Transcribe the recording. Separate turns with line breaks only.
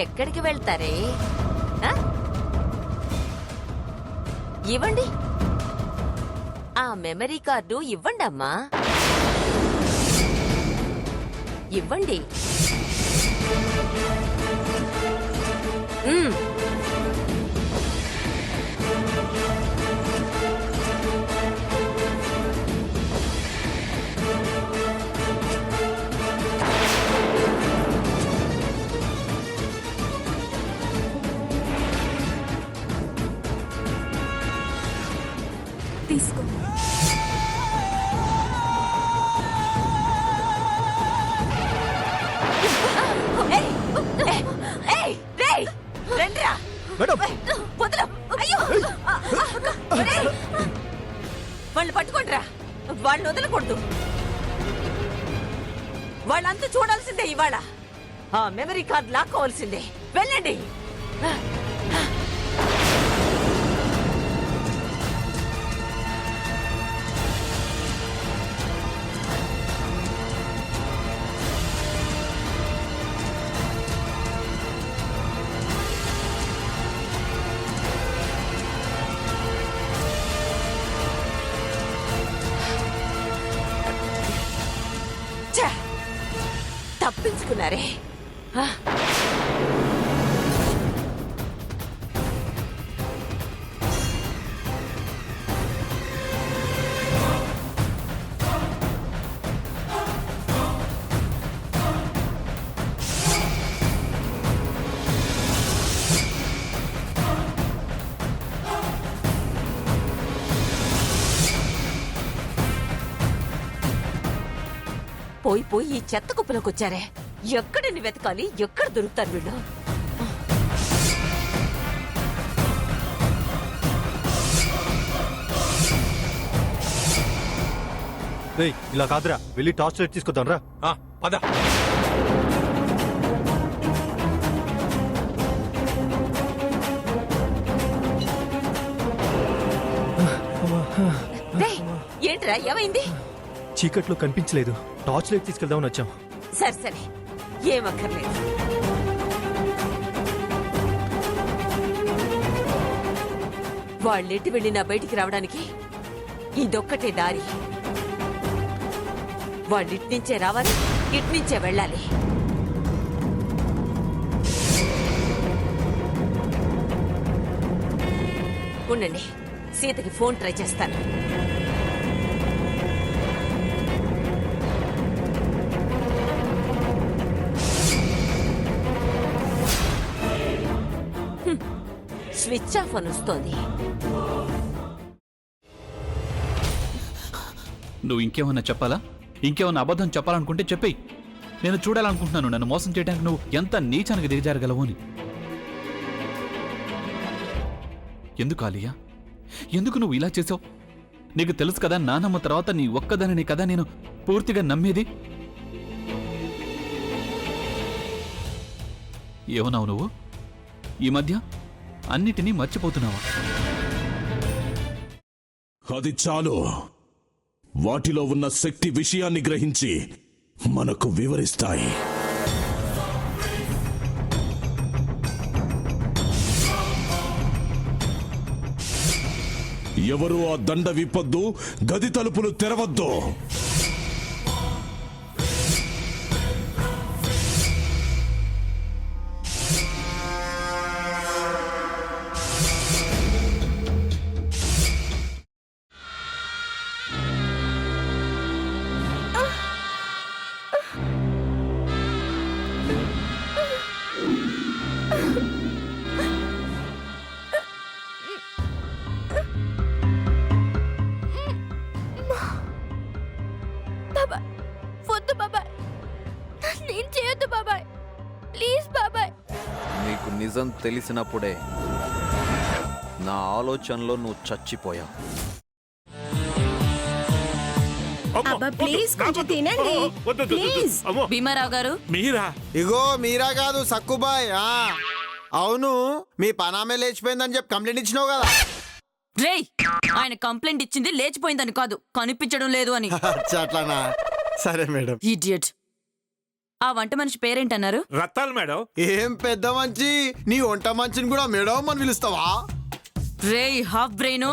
ఎక్కడికి వెళ్తారే? ఇవ్వండి, ఆ మెమరీ కార్డు ఇవ్వండి అమ్మా, ఇవ్వండి.
తీసుకో.
వాళ్ళు పట్టుకుంటారా? వాళ్ళని వదలకూడదు. వాళ్ళంతా చూడాల్సిందే. ఇవాళ ఆ మెమరీ కార్డ్ లాక్కోవాల్సిందే. వెళ్ళండి. తప్పించుకున్నారే. పోయి పోయి ఈ చెత్త కుప్పలోకి వచ్చారే. ఎక్కడిని వెతకాలి? ఎక్కడ దొరుకుతారు వీళ్ళు?
ఇలా కాదురా, వెళ్ళి టార్చ్ లైట్ తీసుకొద్దాం రా.
పద.
ఏంట్రా, ఏమైంది?
చీకట్లో కనిపించలేదు, టార్చ్ లైట్ తీసుకెళ్దామని వచ్చాం.
సరే సరే, ఏమక్కర్లేదు. వాళ్ళెటు వెళ్ళినా బయటికి రావడానికి ఇదొక్కటే దారి. వాళ్ళిట్నుంచే రావాలి, ఇట్నుంచే వెళ్ళాలి. ఉండండి, సీతకి ఫోన్ ట్రై చేస్తాను. స్విచ్ ఆఫ్ అని వస్తోంది.
నువ్వు ఇంకేమన్నా చెప్పాలా? ఇంకేమన్నా అబద్ధం చెప్పాలనుకుంటే చెప్పేయి. నేను చూడాలనుకుంటున్నాను నన్ను మోసం చేయడానికి నువ్వు ఎంత నీచానికి దిగజారగలవు అని. ఎందుకు ఆలియా, ఎందుకు నువ్వు ఇలా చేసావు? నీకు తెలుసు కదా, నానమ్మ తర్వాత నీ ఒక్కదానిని కదా నేను పూర్తిగా నమ్మేది. ఏమన్నావు నువ్వు? ఈ మధ్య అన్నిటినీ మర్చిపోతున్నావా?
అది చాలు. వాటిలో ఉన్న శక్తి విషయాన్ని గ్రహించి మనకు వివరిస్తాయి. ఎవరు ఆ దండ విప్పొద్దు, గది తలుపులు తెరవద్దు.
నీకు నిజం తెలిసినప్పుడే నా ఆలోచనలో నువ్వు చచ్చిపోయావు.
ప్లీజ్ కొంచెం తినండి.
భీమారావు గారు,
మీరా?
ఇగో మీరా కాదు, సక్కుబాయ్. అవును, మీ పనామే లేచిపోయిందని చెప్పి కంప్లైంట్ ఇచ్చినావు కదా.
రేయ్, ఆయన కంప్లైంట్ ఇచ్చింది లేచిపోయిందని కాదు, కనిపించడం లేదు అని.
అట్లానా? సరే మేడం.
ఇడియట్.
ఆ వంట మనిషి పేరేంటన్నారు?
రత్తాలు మేడం.
ఏం పెద్ద మంచి నీ వంట మంచిని కూడా మేడం అని పిలుస్తావా?
రేయ్ హాఫ్ బ్రెయిన్,